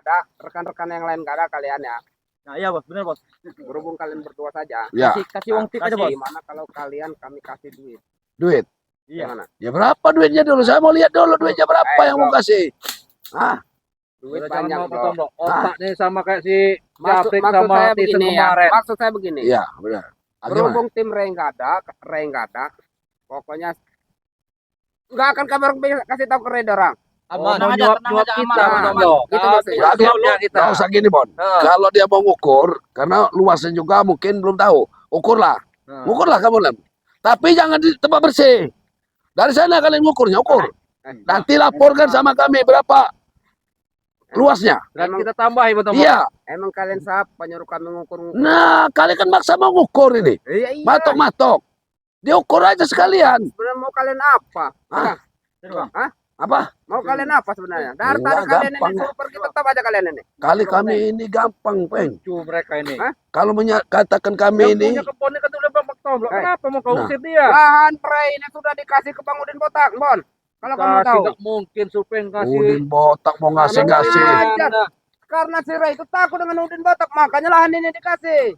ada, rekan-rekan yang lain nggak ada kalian ya. Nah, iya bos, benar bos. Berhubung kalian berdua saja. Ya. Kasih uang tip aja bos. Gimana kalau kalian kami kasih duit? Duit. Iya. Gimana? Ya berapa duitnya dulu? Saya mau lihat dulu duitnya berapa yang mau kasih. Ah, Duit Udah jangan banyak mau bro. potong dong. Otak nih sama kayak si Maksud Japrik maksud sama saya Tyson begini ya. kemarin. Maksud saya begini. iya benar. Ah, gimana? Berhubung tim Ray nggak ada, pokoknya nggak akan kabar kasih tahu ke Ray orang. Aman, tenang aja, nyuap tenang nyuap aja, kita, aman, Bang aman. Tomlo. Gitu maksudnya. Nggak, Siapnya kita. Nggak usah gini, Bon. Nah. Kalau dia mau ngukur, karena luasnya juga mungkin belum tahu. Ukurlah. Nah. Ukurlah kamu, Lem. Tapi jangan di tempat bersih. Dari sana kalian ngukurnya, ukur. Nanti laporkan sama kami berapa luasnya. Dan kita tambahin Bang Tomlo. Iya. Emang kalian siapa nyuruh kami ngukur? Nah, kalian kan maksa mau ngukur ini. Iya. Matok-matok. Diukur aja sekalian. Sebenarnya mau kalian apa? Hah? Hah? Apa? Mau kalian apa sebenarnya? Dari Enggak, tadi kalian gampang. ini suruh pergi tetap aja kalian ini. Kali kami ini gampang, Peng. Lucu mereka ini. Hah? Kalau katakan kami Yang ini, punya kebun ini kan udah Bang Tomlo. Eh. Kenapa mau kau Nah. usir dia? Lahan Ray ini sudah dikasih ke Bang Udin Botak, Bon. Kalau kamu Kasih tahu. nggak mungkin Supeng kasih. Udin botak mau ngasih-ngasih. Aja. Karena si Ray itu takut dengan Udin Botak, makanya lahan ini dikasih.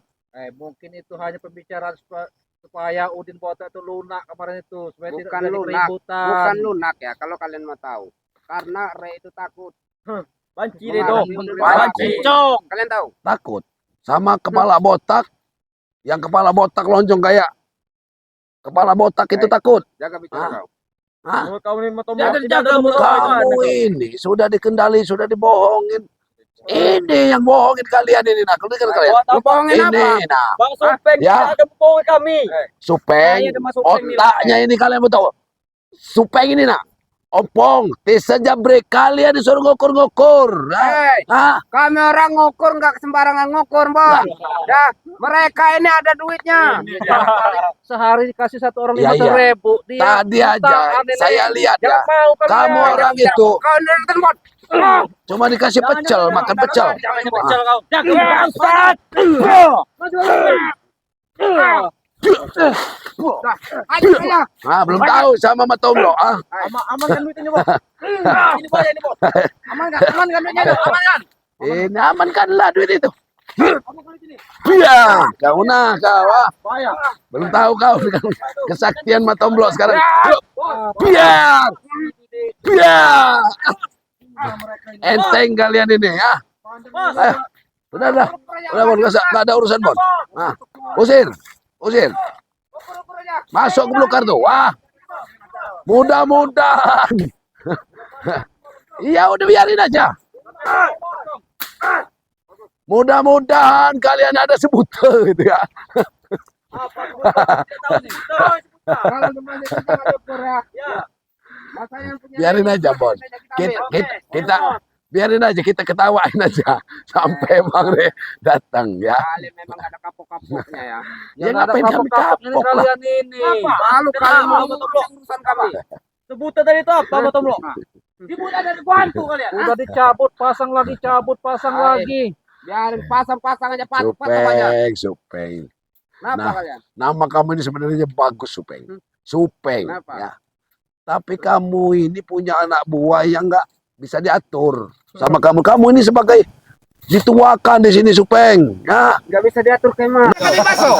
Mungkin itu hanya pembicaraan supaya Udin Botak itu lunak kemarin itu supaya tidak Bukan terjadi lunak, keributan. bukan lunak ya kalau kalian mau tahu. Karena Ray itu takut. Banci deh, dong. Dong. Banci. Kalian tahu? Takut sama kepala botak, yang kepala botak lonjong kayak kepala botak itu takut. Jaga bicara kau. Hah? Menurut kamu ini Bang Tomlo, Jangan tidak jaga ada mulut mulut Kamu ini sudah dikendali, sudah dibohongin. Ini yang bohongin kalian ini, nah, dengar kalian. Lu bohongin Ini, apa? nah, Bang Supeng Ya. tidak ada bohong kami. Supeng, Saya ada masuk Supeng otaknya ini kalian mau tahu. Supeng ini, nah, Opong, Tyson Japrik, kalian disuruh ngukur-ngukur. Nah, Hei, ah, kami orang ngukur nggak sembarangan ngukur, Bon. Ya, mereka ini ada duitnya. Sehari dikasih satu orang Iya, 500.000. Dia tadi aja saya lihat ya. Jangan mau Kamu orang itu Kau nonton, Bon. cuma dikasih pecel, makan pecel. Jangan pecel kau. Bangsat. Dah, ayo ya. Ah, belum tahu sama Matomlo. Ah, Aman kan duitnya, Bos? Ini Bos, ini Bos. Aman kan duitnya itu? Aman kan? ini amankanlah duit itu. Iya, kau nah kau. Ah. Bahaya. Belum tahu kau dengan kesaktian Matomlo sekarang. Biar, biar. Enteng kalian ini ya. Ayo, udah, Bon, nggak ada urusan Bon. Nah, usir, usir. Ukur aja. Masuk ke belukar tuh. Wah, mudah-mudahan. Iya, udah biarin aja. Mudah-mudahan kalian ada sebutan gitu ya. Kalau semuanya kita nggak ukur ya. Masa yang punya Biarin duit, aja, Bon. kita ambil. Kita biarin aja, kita ketawain aja sampai Bang Re datang ya. Kalian memang nggak ada kapok-kapoknya ya. Ya ngapain kami kapok lah. kalian ini? Malu kalian mau Kenapa, ngurus urusan kami. Sebutan tadi itu apa, Bang Tomlo? Dibuat ada bantu kalian. Udah dicabut, pasang lagi, cabut, pasang Ayo. lagi. Biarin pasang-pasang aja patah aja. Supeng. Kenapa Nah. kalian? Nama kamu ini sebenarnya bagus, Supeng. Supeng. Kenapa? Ya. Tapi kamu ini punya anak buah yang nggak bisa diatur sama kamu. Kamu ini sebagai dituakan di sini, Supeng. Ya. Nggak bisa diatur kemana. Kami masuk.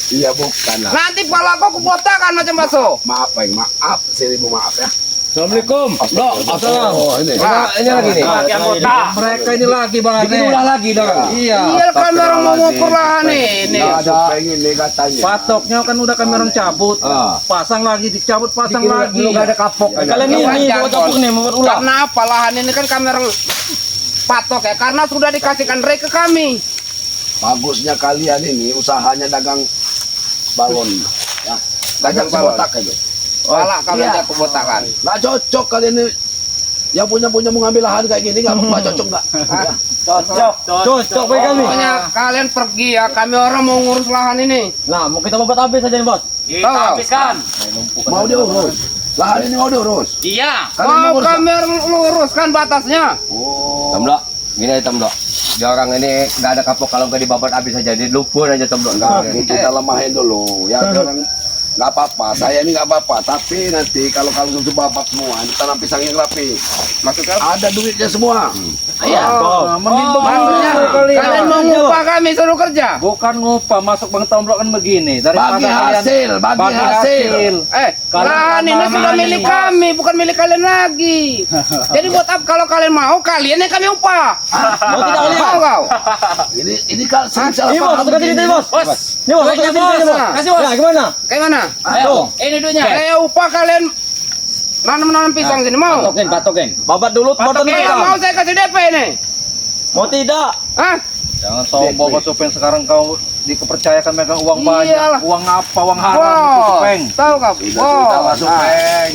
Iya bukan lah. Nanti pala kau kubotakan macam masuk. Maaf, Peng. Maaf. Seribu maaf ya. Assalamualaikum. Loh, assalam. Oh, ini. Ini lagi nih. Lagi anggota. Mereka ini lagi, Bang Bikin ulah lagi dong. Iya. Iya kan orang mau ngukur lahan ini. Nah, Supeng ini katanya. Patoknya kan udah kami orang cabut. Ah. Pasang lagi, dicabut, pasang lagi. Belum ada kapok. Kalian Ya, ini wajar, buat kapok Bon. nih, mau ulah. Karena apa lahan ini kan kami orang patok ya. Karena sudah dikasihkan Ray ke kami. Bagusnya kalian ini usahanya dagang balon. Ya. Dagang balon. botak itu. Pala kami Iya. aja kubotakan. Nggak cocok kalian ini. Yang punya mengambil lahan kayak gini nggak cocok nggak? Ya. Cocok. Cocok bagi kami. Pokoknya kalian pergi ya. Kami orang mau ngurus lahan ini. Nah, mau kita buat habis aja nih, Bos. Kita Oh. habiskan. Mau diurus. Lahan ini mau diurus. Iya. Kalian Mau ngurus nggak? kami luruskan batasnya. Oh. Tomlo, gini aja Tomlo. Dia orang ini nggak ada kapok kalau nggak dibabat habis aja. Dia lumpur aja Tomlo. Nah, ini kita lemahin dulu. Ya, orang nggak apa-apa. Saya ini nggak apa-apa. Tapi nanti kalau sudah bapak semua, tanam pisang yang rapi, Maksudnya ada duitnya semua. Iya. maksudnya kalian mau ngupah kami suruh kerja? Bukan ngupah, masuk Bang Tomblok kan begini. Bagi hasil, bagi hasil. Lahan ini sudah milik kami, bukan milik kalian lagi. Jadi buat apa kalau kalian mau, kalian yang kami upah. Mau tidak kalian? Mau kau? Ini kalau sering salah Ini bos, paham satu kali begini. ini bos. Ini bos, Duitnya, satu kali ini bos. bos. Kasih bos. Nah, gimana? Kayak mana? Ayo. Ini duitnya. Saya upah kalian nanam pisang sini mau? Patokin. Babat dulu, potong Iya mau saya kasih DP nih. Mau tidak? Hah? Jangan sombong Pak Supeng, sekarang kau dikepercayakan megang uang banyak. Iyalah. Uang apa? Uang haram itu Wow, Supeng. tahu kau? Sudah masuk peng.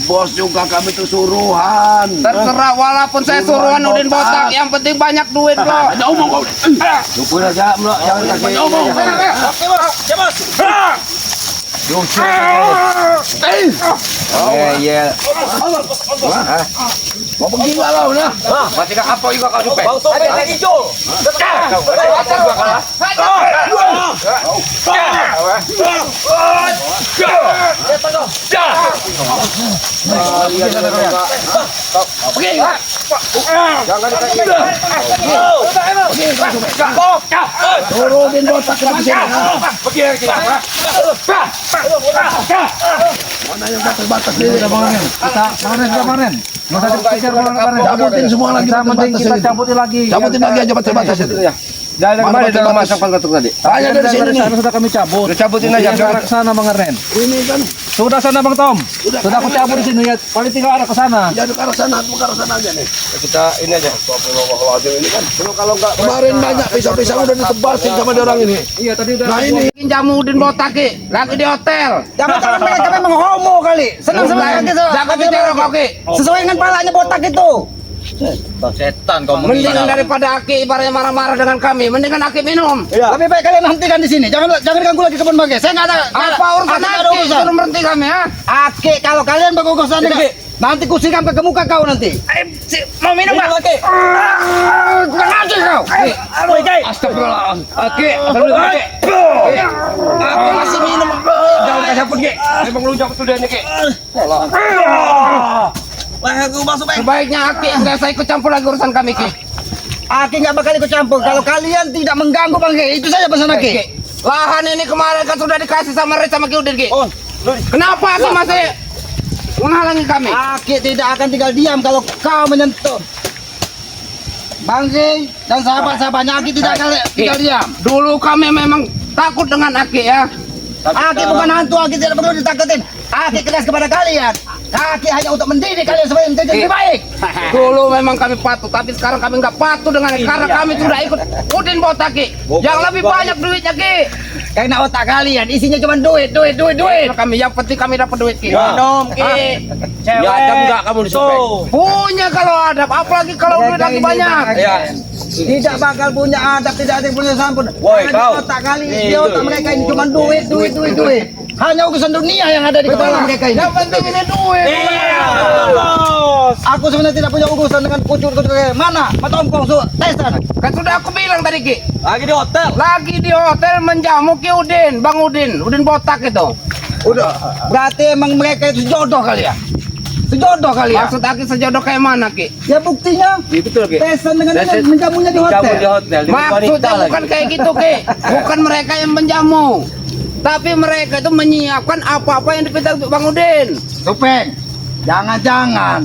Bos juga kami tuh suruhan. Terserah walaupun saya suruhan Udin botak, yang penting banyak duit kok. Ada omong kau. Lupain aja, Mbak. Jangan kasih. Omong. Iya. Mau pergi nggak kau nah? Masih gak apa juga kau Supeng? Bang Supeng lagi hijau. Turunin botak ke sini. Mana yang batas ini? Kemarin. Nggak usah dipikir kemarin. Cabutin semua lagi Yang penting batas kita ini. cabutin lagi. Cabutin lagi aja batas itu. Jangan Mana kembali dalam batas? masa pangkatuk tadi. Tanya dari sini nih. Sudah kami cabut. Udah cabutin aja. Yang ke arah sana Bang Ren. Ini kan Sudah sana Bang Tom. Sudah aku cabut di sini ya. Paling tinggal arah ke sana. jadi ke arah sana, ke arah sana aja nih. Kita ini aja. Ini kan Kalau enggak kemarin banyak pisang-pisang udah ditebasin sama dia orang ini. Iya tadi udah. Nah ini bikin jamu Udin botak Ki, lagi di hotel. Jangan-jangan mereka memang homo kali. Senang-senang gitu. Jago bicara kau Ki. Sesuai dengan palanya botak itu. Setan kau Mendingan daripada Aki ibaratnya marah-marah dengan kami, mendingan Aki minum. Lebih baik kalian hentikan di sini. Jangan ganggu lagi kebun bagai. Saya nggak ada. Apa urusan Aki nggak ada Aki? urusan. Suruh berhenti kami ya. Aki, kalau kalian berurusan dengan nanti kusiram ke muka kau nanti. Mau minum nggak? lagi. Bukan Aki kau. Astagfirullah. Aki, Aki masih minum. Jangan kasih ampun Ki. Memang lu jauh sudah nih Ki. Sebaiknya Aki nggak saya ikut campur lagi urusan kami Ki. Aki nggak bakal ikut campur. Kalau kalian tidak mengganggu bang Ki, itu saja pesan Aki. Ki, lahan ini kemarin kan sudah dikasih sama Red sama Ki Udin Ki. Kenapa Aki masih menghalangi kami? Aki tidak akan tinggal diam kalau kau menyentuh. Bang Ki dan sahabat-sahabatnya Aki tidak akan tinggal diam. Dulu kami memang takut dengan Aki ya. Aki bukan hantu, Aki tidak perlu ditakutin. Aki keras kepada kalian. Aki hanya untuk mendidik kalian supaya menjadi lebih baik. Dulu memang kami patuh, tapi sekarang kami nggak patuh dengan Aki karena kami sudah ikut Udin botak Ki. Yang lebih banyak duitnya Ki. Karena otak kalian isinya cuma duit. Kami yang penting kami dapat duit Ki. Minum Ki. Ya ada enggak kamu di Supeng? Punya kalau ada, apalagi kalau duit lagi banyak. Ya. Tidak bakal punya adab, tidak ada yang punya sampun. Woi, Karena kau. di otak kali, di otak mereka ini cuma duit. Hanya urusan dunia yang ada di kepala mereka ini. Yang penting ini duit. Aku sebenarnya tidak punya urusan dengan kucur-kucur kayak mana. Mata ompong su, tesan. Kan sudah aku bilang tadi Ki. Lagi di hotel. Lagi di hotel menjamu Ki Udin, Bang Udin botak itu. Udah. Berarti emang mereka itu jodoh kali ya. Sejodoh kali ya. Maksud Aki sejodoh kayak mana Ki? Ya buktinya Betul Ki. tesan dengan ini menjamunya di hotel. Maksudnya bukan kayak gitu Ki. Bukan mereka yang menjamu. Tapi mereka itu menyiapkan apa-apa yang dipinta Bang Udin. Supeng, jangan-jangan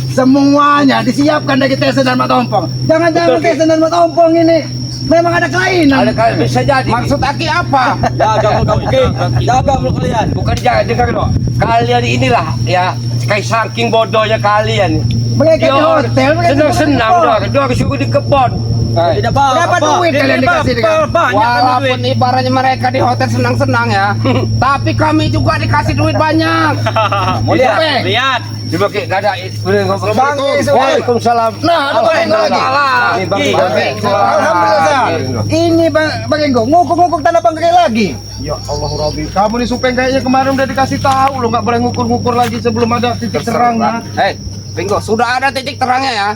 semuanya disiapkan dari tesan dan mata ompong. Jangan-jangan tesan dan mata ompong ini memang ada kelainan. Bisa jadi. Maksud Aki apa? Jaga mulut kamu. Jaga mulut kalian. Bukan jaga dengar lo. Kalian inilah ya kayak saking bodohnya kalian. Mereka di hotel, mereka di Senang-senang hotel. dong suruh di kebon. Tidak Berapa duit kalian dikasih dengan? Walaupun ibaratnya mereka di hotel senang-senang ya, tapi kami juga dikasih duit banyak. Mau lihat. Coba Ki, enggak ada. Waalaikumsalam. Nah, ada Bang Enggo lagi. Ini Bang. Alhamdulillah. Ini Bang Enggo, ngukuk-ngukuk tanah Bang Enggo lagi. Ya Allah Robi, kamu nih Supeng kayaknya kemarin udah dikasih tahu lo nggak boleh ngukur-ngukur lagi sebelum ada titik terangnya. Bingo, sudah ada titik terangnya ya.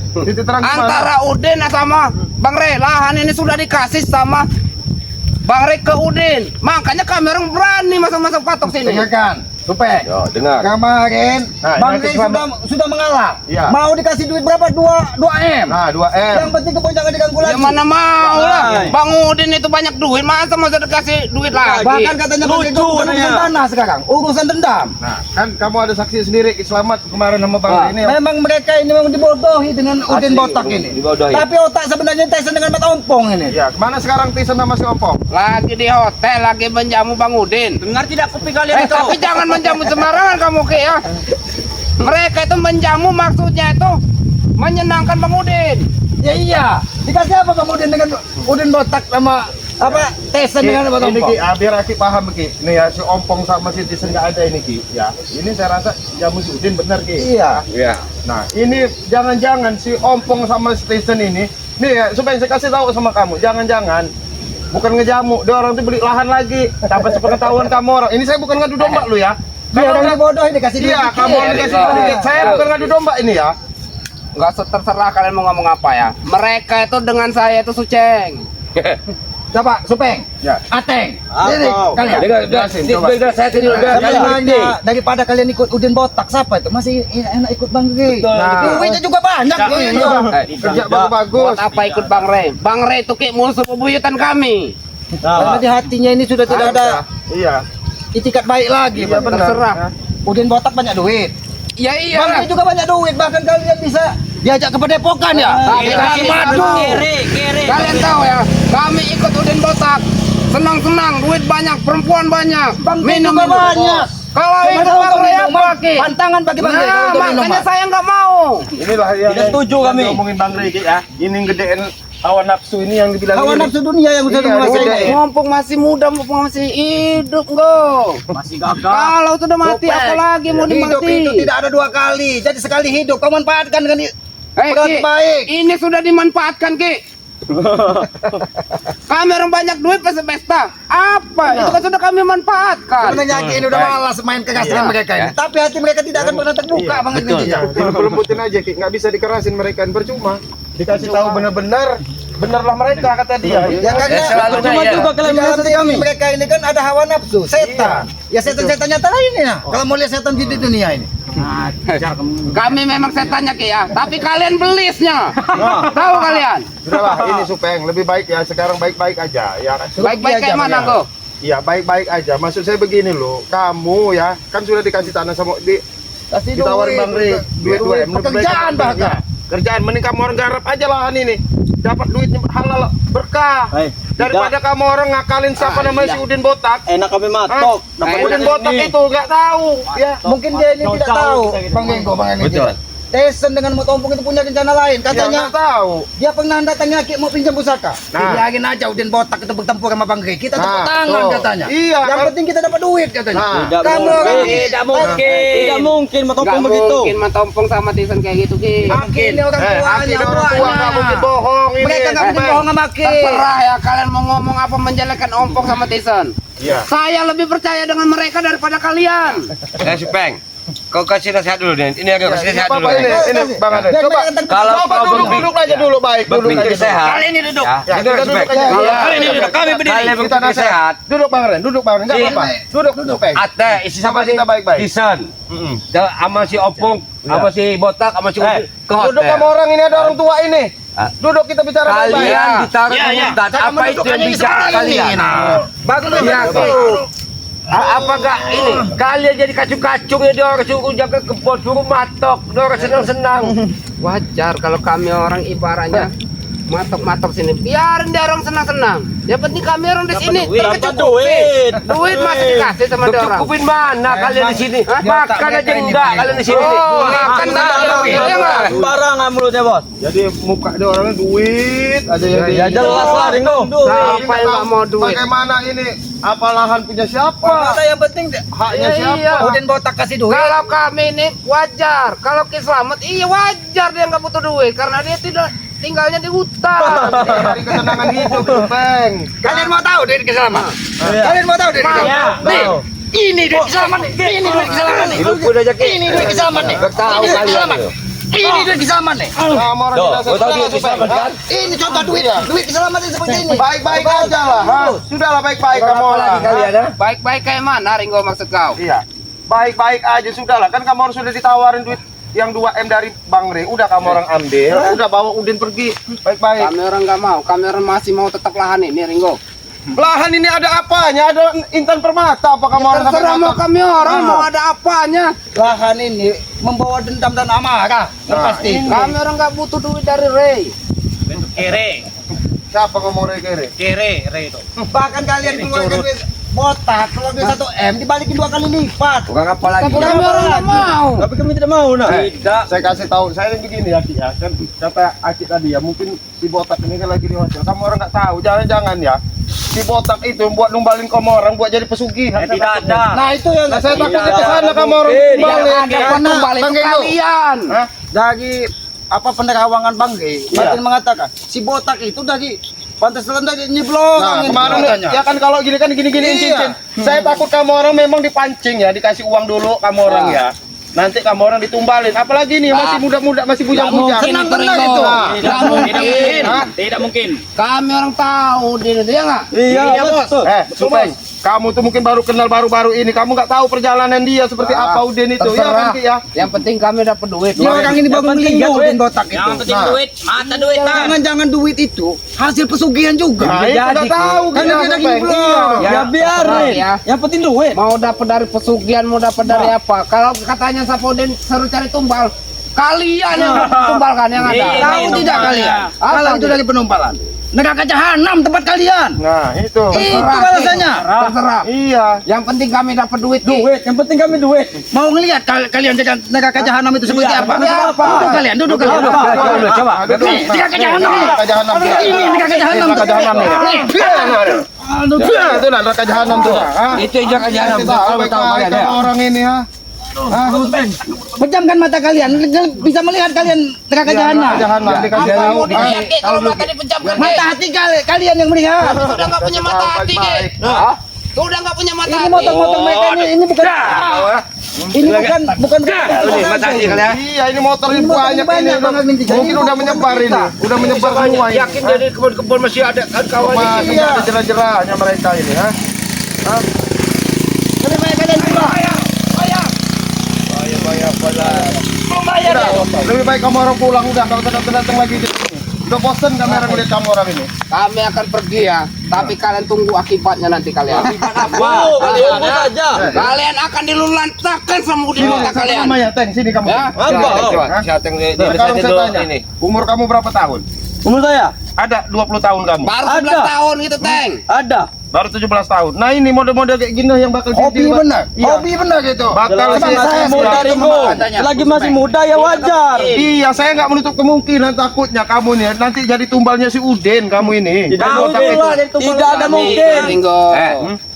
Titik terang gimana? Antara Udin sama Bang Re, lahan ini sudah dikasih sama Bang Reka Udin. Makanya kami orang berani masuk-masuk patok sini. Dengarkan, Supeng. Yo, dengar. Kemarin Nah, Bang nanti Rey selamat- sudah mengalah. Iya. Mau dikasih duit berapa? 2 M. Nah, 2M. Yang penting kebun jangan diganggu Ya lagi. mana mau lah. Bang Udin itu banyak duit, masa mau dikasih duit lagi? Bahkan katanya Bang Rey itu bukan urusan tanah sekarang, urusan dendam. Nah, kan kamu ada saksi sendiri Selamat kemarin sama Bang Rey ini. Memang mereka ini memang dibodohi dengan Udin Asli, botak ini. dibodohi. Tapi otak sebenarnya Tyson dengan mata ompong ini. Ya, kemana sekarang Tyson sama si Ompong? Lagi di hotel, lagi menjamu Bang Udin. Dengar tidak kuping kalian itu? Tapi jangan menjamu sembarangan kamu Ki ya. Mereka itu menjamu maksudnya itu menyenangkan Bang Udin. Ya iya. Dikasih apa Bang Udin dengan Udin botak sama apa Tyson dengan mata Ini ompong? Ki, biar Aki paham Ki. Nih ya, si Ompong sama si Tyson nggak ada ini Ki. Ya, ini saya rasa jamu si Udin benar Ki. Iya. Iya. Nah, ini jangan-jangan si Ompong sama si Tyson ini, nih ya, supaya saya kasih tahu sama kamu, jangan-jangan bukan ngejamu, dia orang tuh beli lahan lagi. Tanpa sepengetahuan kamu orang. Ini saya bukan ngadu domba lu ya. Dia orang dibodohi dikasih duit. Iya, dikit. kamu orang dikasih duit dikit. Saya bukan ngadu domba ini ya. Enggak terserah kalian mau ngomong apa ya. Mereka itu dengan saya itu suceng. Coba Supeng. Ya. Ateng. Apa? Ini kalian. Jelasin, coba. Saya tidak Sebenarnya daripada kalian ikut Udin botak siapa itu masih enak ikut Bang Rey. Nah. Duitnya juga banyak gitu. Kerja bagus-bagus. Buat apa ikut Bang Rey? Bang Rey itu Ki musuh bebuyutan kami. Karena di hatinya ini sudah tidak ada Iya. itikat baik lagi. Iya Bang. benar. Terserah. Udin botak banyak duit. Ya iya. Bang Rey juga banyak duit. Bahkan kalian bisa diajak ke padepokan ya. Tapi Dikasih kami madu. Kalian tahu ya, kami ikut Udin botak. Senang-senang, duit banyak, perempuan banyak, Bang Rey minum juga minum. banyak. Kalau Cuma ikut tahu Bang untuk Rey minuman, apa Ki? pantangan bagi Bang Rey Nah, untuk makanya minuman. saya nggak mau. Inilah yang setuju kami. ngomongin Bang Rey Ki, ya. Ini gedein hawa nafsu ini yang dibilang Hawa ini. nafsu dunia yang sudah Iya, menguasai iya. ini. Mumpung masih muda, mumpung masih hidup enggak. Masih gagal. Kalau sudah mati Supeng. apa lagi mau Hidup dimati? itu tidak ada 2 kali. Jadi sekali hidup kau manfaatkan dengan Ki, baik. ini sudah dimanfaatkan Ki. Kami orang banyak duit pesta. Apa? Itu kan sudah kami manfaatkan. Sebenarnya ini udah malas main kekasihan mereka ini. Tapi hati mereka tidak akan pernah terbuka Bang Rey. Dilembut-lembutin aja Ki, nggak bisa dikerasin mereka, percuma. Dikasih tahu benar-benar, benarlah mereka kata dia. Ya kan Ya, selalu cuma ya. juga kalian menasihati kami. Mereka ini kan ada hawa nafsu, setan. Ya setan-setan nyata lain ya. Kalau mau lihat setan di dunia ini. Kami memang setannya Ki ya, tapi kalian belisnya. Tahu kalian? Sudahlah, ini Supeng, lebih baik ya sekarang baik-baik aja, ya kan? Baik-baik kayak mana kok? Iya, baik-baik aja. Maksud saya begini loh, kamu ya kan sudah dikasih tanah sama Kasih ditawarin Bang Rey duit 2M. Pekerjaan bahkan. Kerjaan, mending kamu orang garap aja lahan ini. Dapat duitnya halal berkah. Daripada kamu orang ngakalin siapa namanya si Udin botak. Enak kami matok. Dapat Udin botak itu nggak tahu, ya. Mungkin dia ini tidak tahu. Bang Engko, Bang Engko. Betul. Tyson dengan Motompong itu punya rencana lain. Ya, Katanya nggak tahu. dia pernah datangnya Ki mau pinjam pusaka. Nah. Biarin aja Udin botak itu bertempur sama Bang Rey. Kita tepuk Nah, tangan tuh. katanya. Iya, Yang kan? penting kita dapat duit katanya. Nah. Tidak Kamu mungkin. orang Tidak mungkin. Tidak mungkin Gak matopong begitu. mungkin mentompong sama Tyson kayak gitu Ki. Mungkin ini orang tuanya, Aki orang tua tuanya. nggak mungkin bohong ini. Mereka nggak mungkin bohong sama Ki. Terserah ya kalian mau ngomong apa menjelekkan Ompong sama Tyson. Iya. Saya lebih percaya dengan mereka daripada kalian. Supeng, kau kasih nasihat dulu nih. Ini agak kasih nasihat dulu. Apa ini Bang Ade. Coba Kalau coba kau duduk aja dulu baik, duduk berpikir aja. sehat. Kali ini duduk. Ya, Ya, dengar, kita duduk Supeng. aja. Kalau Iya. kalian ini duduk, kami berdiri. Kalian Kita berpikir nasihat. sehat. Duduk Bang Ren, duduk Bang Ren. Enggak Iya. apa-apa. Duduk, Peng. Ate, isi siapa sih? Kita baik-baik. Tyson. Sama si Opong, sama si Botak, sama si Udin. Ke Duduk hotel. sama orang ini, ada orang tua ini. Ah. Duduk kita bicara baik-baik. Kalian ditaruh di hutan. Cara Apa itu yang mendudukannya bisa seperti kalian? ini, nah. Bagus Ya, apakah ini kalian jadi kacung-kacung ya, dia orang suruh jaga kebun, suruh matok, dia orang senang-senang. Wajar kalau kami orang ibaratnya matok-matok sini. Biarin dia orang senang-senang. Yang penting kami orang di sini tercukupi. Duit masih dikasih sama dia orang. Tercukupin mana kalian di sini? Makan aja enggak kalian di sini. Oh, makan Enggak, saja enggak, ya enggak? Sembarangan mulutnya, Bos. Jadi muka dia orangnya duit aja yang Ya jelas lah, Ringo. Siapa yang nggak mau duit? Bagaimana ini? Apa lahan punya siapa? Kata yang penting Haknya Iya, siapa? iya. Udin botak kasih duit. Kalau kami ini wajar, kalau Ki Slamet iya wajar dia nggak butuh duit karena dia tidak tinggalnya di hutan. Dari kesenangan hidup, Peng. Kalian mau tahu duit kesalaman? Iya. Kalian mau tahu duit Mau. kesalaman? Nih, Tahu. ini duit kesalaman nih. Ini duit kesalaman nih. Hidup udah jadi. Ini duit kesalaman nih. Enggak tahu Ini duit kalian. kesalaman. Ini duit keselamatan nih. Kamu orang Tuh, tidak gua tahu dia Supeng. diselamat kan? Ini contoh duit, Iya. duit keselamatan seperti ini. Baik-baik aja lah. Ha? Sudahlah baik-baik kamu Apa orang. lagi kalian ya? Baik-baik kayak mana Ringo maksud kau? Iya. Baik-baik aja sudahlah. Kan kamu orang sudah ditawarin duit yang 2M dari Bang Re. Udah kamu orang ambil. Udah bawa Udin pergi. Baik-baik. Kami orang nggak mau, kami orang masih mau tetap lahan ini Ringo. Lahan ini ada apanya? Ada Intan Permata apa kamu orang sampai Terserah mau ngotot? kami orang mau ada apanya. Lahan ini membawa dendam dan amarah. Nah, Pasti. ini. Kami orang nggak butuh duit dari Ray. Siapa ngomong Re-kere? Bahkan kalian keluarkan duit botak, keluar duit 1M dibalikin 2 kali lipat. Bukan apa lagi? Tapi kami orang nggak mau. Tapi kami tidak mau nah. Tidak. Saya kasih tahu, saya begini ya, Ki, ya. Kan kata Aki tadi ya, mungkin si botak ini kan lagi di hotel. Kamu orang nggak tahu, jangan-jangan ya. Si botak itu buat numbalin kamu orang buat jadi pesugihan. Tidak ada. Nah, itu yang Nah, saya takutnya ke sana kamu orang Tidak numbalin. ada yang kembali Bang ke Gendo. kalian. Hah? dari apa penerawangan Bang G, Batin mengatakan si botak itu dari pantas rendah nyeblong. Nah, kemarin ya kan kalau gini kan gini-gini Iya. cincin. Saya takut kamu orang memang dipancing ya, dikasih uang dulu kamu orang ya. Nanti kamu orang ditumbalin. Apalagi nih masih muda-muda, masih bujang-bujang. Senang Ini benar Ringo. itu. Tidak mungkin. Hah? Tidak mungkin. Kami orang tahu dia nggak? Iya, betul. Supeng, kamu tuh mungkin baru kenal baru-baru ini. Kamu nggak tahu perjalanan dia seperti apa Udin itu. Ya kan Terserah. Ki ya? Yang penting kami dapat duit. Ya orang ini baru melihat Udin botak itu. Nah. duit, mata duit. Jangan-jangan duit itu hasil pesugihan juga. Nah, itu nggak tahu Kan kita, dia lagi Supeng. nyeblong. Iya. Ya biarin. Ya. Yang penting duit. Mau dapat dari pesugihan, mau dapat dari apa? Kalau katanya Sapodin seru cari tumbal, kalian yang tumbalkan yang ada. Iya, Tahu iya, tidak iya. kalian? Apa Kalau itu dia? dari penumbalan. Neraka jahanam tempat kalian. Nah, itu. Itu Terserah, alasannya. Terserah. Iya. Yang penting kami dapat duit. Duit, yang penting kami duit. Mau ngelihat kalian dengan neraka jahanam itu seperti Iya, apa? seperti apa? Duduk kalian, duduk kalian. Coba, coba. Nih, neraka jahanam nih. Neraka jahanam. Ini neraka jahanam. Neraka jahanam nih. Nih. Aduh, Itu lah neraka jahanam tuh. Hah? Itu yang jangan jangan Kita tahu tahu baik-baik kalian ya. sama orang ini ha. Pejamkan mata kalian, bisa melihat kalian neraka jahanam. Jahanam dikasih Apa tahu. mau dilihat Ki? Kalau mata dipejamkan Ki? Mata hati kalian yang melihat. Sudah nggak punya mata hati Ki. Baik-baik. Sudah nggak punya mata Ini hati. motor-motor mereka ini bukan bukan Ini mata hati kalian. Iya, ini motor ini Ini motor banyak banyak ini. banget minta. Mungkin udah menyebar ini. Udah menyebar semua ini. Yakin dari kebun-kebun masih ada kawan-kawan Masih ini. ada jerah-jerahnya mereka ini ha. lebih banyak kalian juga. Udah, lebih baik kamu orang pulang udah, kalau datang lagi di sini. Udah bosen kamera ngeliat kamu orang ini. Kami akan pergi ya, tapi kalian tunggu akibatnya nanti kalian. Wow, tunggu saja. Kalian akan dilulantakan sama Udin botak kalian. Namanya Teng, sini kamu. Ya. Apa? Coba, Hah? siapa yang di Sekarang saya dulu tanya, ini? umur kamu berapa tahun? Umur saya Ada 20 tahun kamu. Baru Ada. 11 tahun gitu, Teng. ada. Baru 17 tahun. Nah ini model-model kayak gini yang bakal Hobi jadi benar. Iya. Hobi benar gitu. Bakal Selagi si- masih muda Iya. Ringo. Selagi masih muda ya wajar. Iya, saya nggak menutup kemungkinan takutnya kamu nih nanti jadi tumbalnya si Udin kamu ini. Tidak Jadi otak mungkin itu. lah, tidak ada mungkin. Ringo.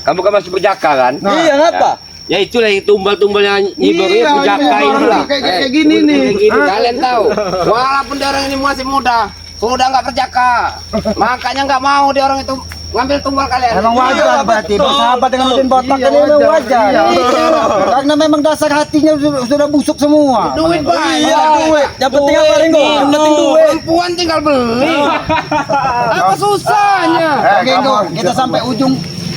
Kamu kan masih berjaka kan? Nah. Iya, ngapa? Ya itulah yang tumbal-tumbalnya nyibur Iya, berjaka ini ini lah. kayak gini nih. Hah? Kalian tahu, walaupun dia orang ini masih muda, sudah nggak berjaka, makanya nggak mau dia orang itu ngambil tumbal kalian. Memang wajar berarti bersahabat dengan Udin botak Iya, ini memang wajar. wajar. Iya. Karena memang dasar hatinya sudah busuk semua. Duit banyak. Iya, duit. Yang penting apa Ringo? Yang penting duit. Perempuan tinggal beli. Apa susahnya? Eh, Gendo, kamu- kita sampai ujung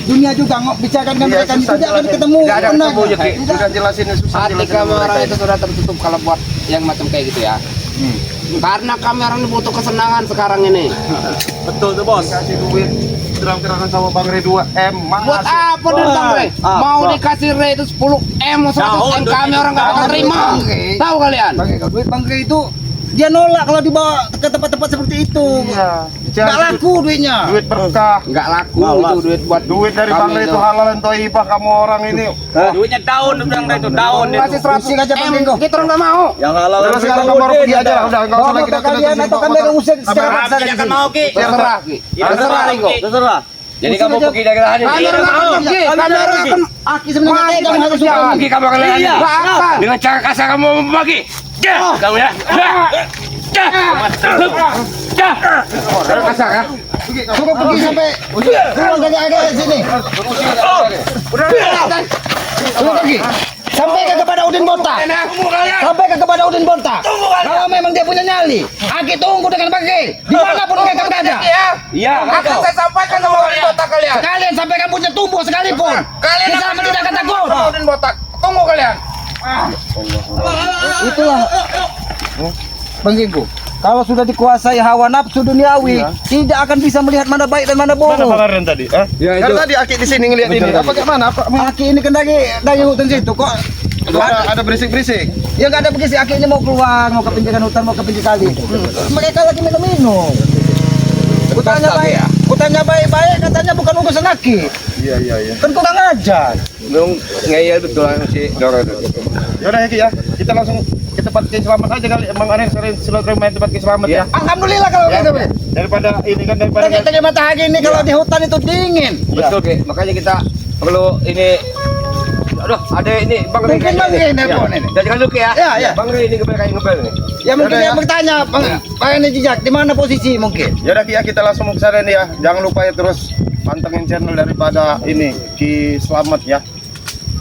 dunia juga bicarakan dengan Iya, mereka ini susah tidak akan jelasin. ketemu. Tidak ada Benar. ketemu ya, Ki. Tidak. Sudah jelasin susah Hati jelasin kami mereka orang ini. itu sudah tertutup kalau buat yang macam kayak gitu ya. Karena kami orang ini butuh kesenangan sekarang ini. Betul tuh, Bos. Kasih duit terang-terangan sama Bang Re 2M. Buat apa dan Bang Re? Mau dikasih Re itu 10M, 100M, kami orang nggak bakal terima. Tahu kalian? Bangke, kalau duit Bangke itu dia nolak kalau dibawa ke tempat-tempat seperti itu. Iya. Nggak laku duitnya. Duit berkah. Nggak laku itu duit buat Duit dari kami Bang Re itu halal dan thayyibah kamu orang ini. Duitnya tahun bilang itu tahun Kasih 100 aja Bang M, Ringo. kita orang nggak mau. Yang halal Udah sekarang kamu orang pergi aja lah. Udah enggak usah Bawa lagi motor datang kalian atau kami akan usir secara paksa dari sini. Ki. Terserah, Ki. Terserah, Ringo. Terserah. Jadi kamu pergi dari lahan ini. Kami orang akan pergi. Kami orang akan Aki sebenarnya Mati tegang harus kerja. suka. Pergi kamu ke lahan ini. nggak akan. Dengan cara kasar kamu membagi. Kamu ya. Kasar kan? Suruh pergi sampai keluar dari area sini. Suruh pergi. Sampaikan kepada Udin Botak. Sampaikan kepada Udin Botak. Kalau memang dia punya nyali, Aki tunggu dengan bagai. Dimanapun mereka berada. Iya, Akan saya sampaikan sama Udin Botak kalian. Kalian sampaikan punya tumbuh sekalipun. Kalian Kita akan tidak akan takut. sama Udin Botak. Tunggu kalian. Itulah Bang Genggu. Kalau sudah dikuasai hawa nafsu duniawi, tidak akan bisa melihat mana baik dan mana Mana buruk. kemarin tadi? Ya, Karena itu. tadi Aki di sini ngeliat ini. Apa kayak mana? Apa? Aki ini kan dari hutan situ kok. Ada berisik-berisik. Ya nggak ada begitu, Aki ini mau keluar, mau ke pinggiran hutan, mau ke pinggir kali. Mereka lagi minum-minum. Kutanya baik-baik, katanya bukan urusan Aki. Iya. Kan kurang ajar. Dong ngeyel betul si Doro itu. Yaudah ya Ki ya. Kita langsung ke tempat Ki Selamat aja kali. Emang aneh sering silaturahmi main tempat Ki Selamat ya. Alhamdulillah kalau Ya, gitu. daripada ini kan daripada Tadi matahari ini kalau di hutan itu dingin. Betul, Ki. Makanya kita perlu ini. Aduh, ada ini Bang Ri. Mungkin Bang Ri nelpon ini. Jadi kan Luki ya. Ya. Bang Ri ini kayak ngebel nih. Ya mungkin Yaudah, dia ya. bertanya, Bang ini jejak di mana posisi mungkin? Ya udah Ki ya, kita langsung mau ke sana nih ya. Jangan lupa ya terus pantengin channel daripada ini Ki Selamat ya.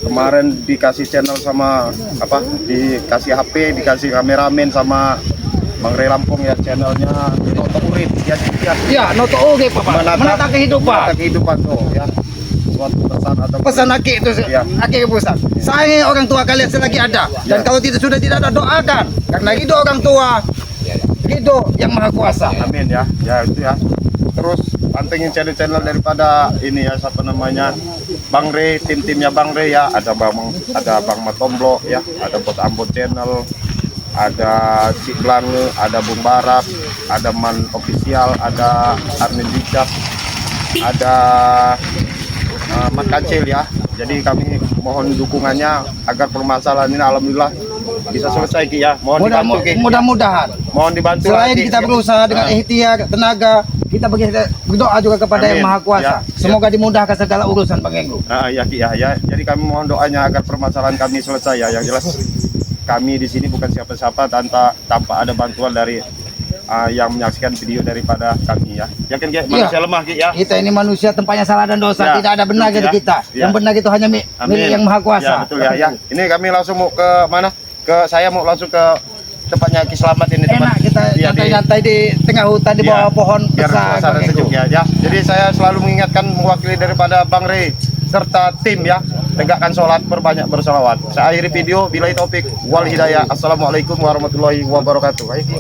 Kemarin dikasih channel sama apa? Dikasih HP, dikasih kameramen sama Bang Ray Lampung ya, channelnya Noto Urip ya. Ya, Noto Oge Papa. Menata kehidupan. Menata kehidupan tuh ya. Suatu pesan atau Pesan Aki itu, Ya. Aki pesan. Sayangi orang tua kalian selagi ada. Dan kalau sudah tidak ada, doakan. Karena itu orang tua, itu yang maha kuasa. Amin ya. Ya itu ya. Terus pantengin channel-channel daripada ini ya, siapa namanya, Bang Ray, tim-timnya Bang Ray ya. Ada Bang Matomblo ya, ada Bot Ambon channel, ada Cik Blange, ada Bung Barak, ada Man Official, ada Armin Dicak, ada Mat Kacil ya. Jadi kami mohon dukungannya agar permasalahan ini alhamdulillah bisa selesai Ki ya. Mohon dibantu Ki. Mudah-mudahan. Mohon dibantu Selain Ki. kita berusaha dengan ikhtiar, tenaga, kita berdoa juga kepada Amin. Yang Maha Kuasa. Ya. Semoga dimudahkan segala urusan Bang Enggu. Ya Ki ya. Jadi kami mohon doanya agar permasalahan kami selesai ya. Yang jelas kami di sini bukan siapa-siapa tanpa ada bantuan dari yang menyaksikan video daripada kami ya. Ya kan Ki, manusia lemah Ki ya. Kita ini manusia tempatnya salah dan dosa, Ya, tidak ada benar betul, dari ya. kita. Ya. Yang benar itu hanya milik Amin. Yang Maha Kuasa. Ya betul ya. Ini kami langsung mau ke mana? Saya mau langsung ke tempatnya Ki Selamat ini. Enak kita ya, nyantai-nyantai di tengah hutan di bawah pohon biar besar. suasana Bang Enggu. sejuk ya. Jadi saya selalu mengingatkan mewakili daripada Bang Ray serta tim ya, tegakkan sholat, perbanyak bersolawat. Saya akhiri video, billahi taufik wal hidayah. Assalamualaikum warahmatullahi wabarakatuh. Ayo, Ki.